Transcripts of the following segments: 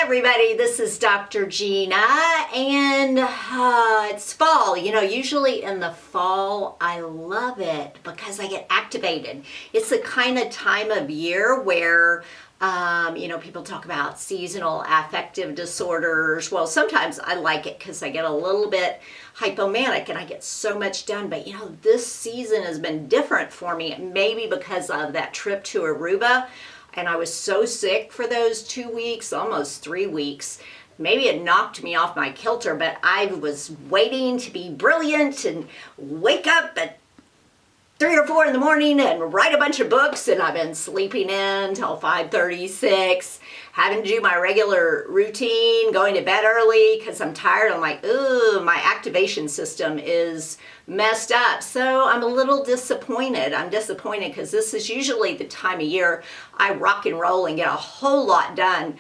everybody, this is Dr. Gina, and it's fall. You know, usually in the fall, I love it because I get activated. It's the kind of time of year where, people talk about seasonal affective disorders. Well, sometimes I like it because I get a little bit hypomanic and I get so much done. But, this season has been different for me, maybe because of that trip to Aruba. And I was so sick for those 2 weeks, almost 3 weeks. Maybe it knocked me off my kilter, but I was waiting to be brilliant and wake up at 3 or 4 in the morning and write a bunch of books. And I've been sleeping in until 5:36, having to do my regular routine, going to bed early because I'm tired. I'm like, ooh, my activation system is messed up. So I'm a little disappointed. I'm disappointed because this is usually the time of year I rock and roll and get a whole lot done.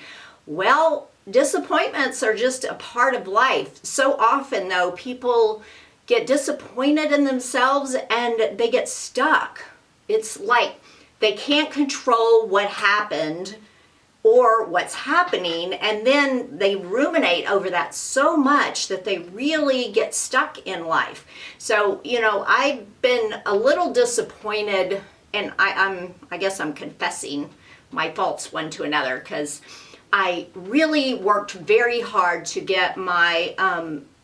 Well, disappointments are just a part of life. So often, though, people get disappointed in themselves and they get stuck. It's like they can't control what happened or what's happening, and then they ruminate over that so much that they really get stuck in life. So, I've been a little disappointed, and I guess I'm confessing my faults one to another, because I really worked very hard to get my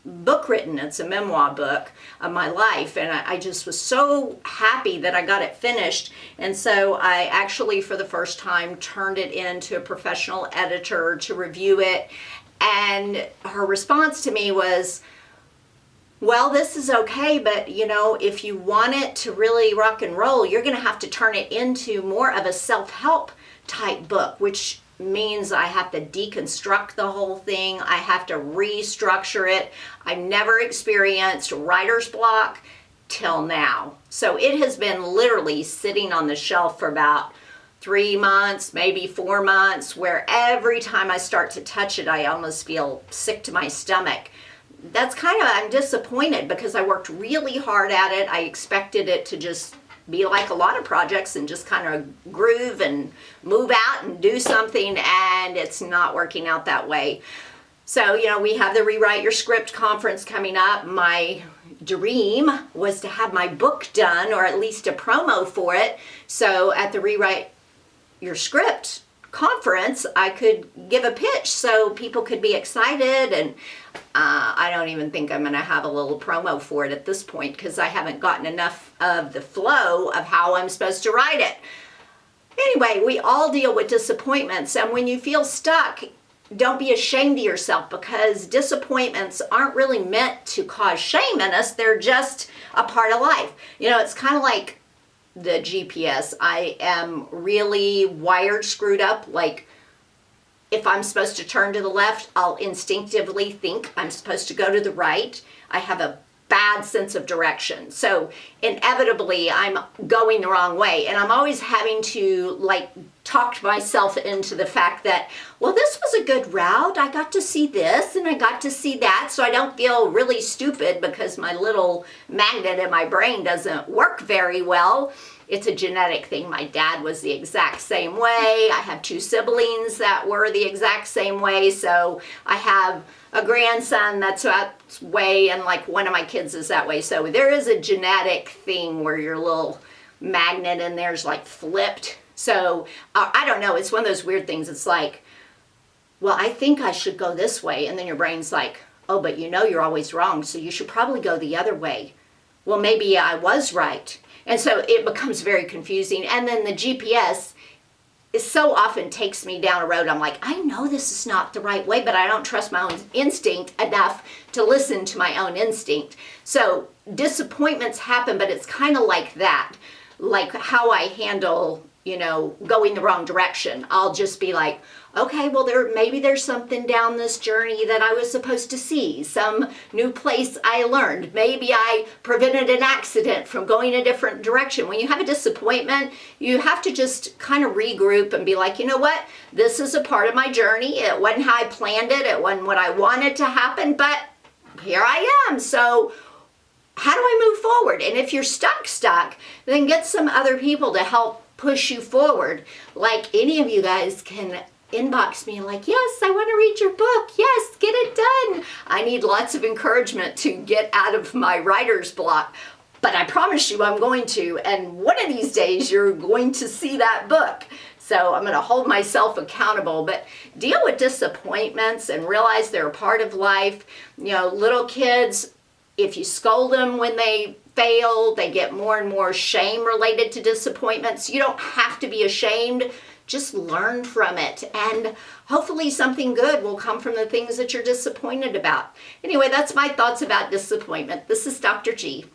book written. It's a memoir book of my life, and I just was so happy that I got it finished. And so I actually, for the first time, turned it in to a professional editor to review it, and her response to me was, well, this is okay, but if you want it to really rock and roll, you're going to have to turn it into more of a self-help type book, which means I have to deconstruct the whole thing. I have to restructure it. I never experienced writer's block till now. So it has been literally sitting on the shelf for about 3 months, maybe 4 months, where every time I start to touch it, I almost feel sick to my stomach. That's I'm disappointed because I worked really hard at it. I expected it to just be like a lot of projects and just kind of groove and move out and do something, and it's not working out that way. So, we have the Rewrite Your Script conference coming up. My dream was to have my book done, or at least a promo for it. So at the Rewrite Your Script conference, I could give a pitch so people could be excited, and I don't even think I'm going to have a little promo for it at this point because I haven't gotten enough of the flow of how I'm supposed to write it. Anyway, we all deal with disappointments, and when you feel stuck, don't be ashamed of yourself, because disappointments aren't really meant to cause shame in us. They're just a part of life. It's kind of like the GPS. I am really wired screwed up. Like, if I'm supposed to turn to the left, I'll instinctively think I'm supposed to go to the right. I have a bad sense of direction. So inevitably, I'm going the wrong way. And I'm always having to talk myself into the fact that, well, this was a good route. I got to see this and I got to see that. So I don't feel really stupid because my little magnet in my brain doesn't work very well. It's a genetic thing. My dad was the exact same way. I have 2 siblings that were the exact same way. So I have a grandson that's that way, and one of my kids is that way. So there is a genetic thing where your little magnet in there's flipped. So I don't know. It's one of those weird things. It's like, well, I think I should go this way. And then your brain's like, oh, but you're always wrong. So you should probably go the other way. Well, maybe I was right. And so it becomes very confusing. And then the GPS so often takes me down a road. I'm like, I know this is not the right way, but I don't trust my own instinct enough to listen to my own instinct. So disappointments happen, but it's kind of like that. Like how I handle, going the wrong direction. I'll just be like, okay, well, maybe there's something down this journey that I was supposed to see, some new place I learned. Maybe I prevented an accident from going a different direction. When you have a disappointment, you have to just kind of regroup and be like, you know what? This is a part of my journey. It wasn't how I planned it. It wasn't what I wanted to happen, but here I am. So how do I move forward? And if you're stuck, then get some other people to help push you forward. Like any of you guys can inbox me like, yes, I want to read your book. Yes, get it done. I need lots of encouragement to get out of my writer's block. But I promise you I'm going to, and one of these days you're going to see that book. So I'm going to hold myself accountable, but deal with disappointments and realize they're a part of life. You know, little kids, if you scold them when they fail, they get more and more shame related to disappointments. You don't have to be ashamed. Just learn from it, and hopefully something good will come from the things that you're disappointed about. Anyway, that's my thoughts about disappointment. This is Dr. G.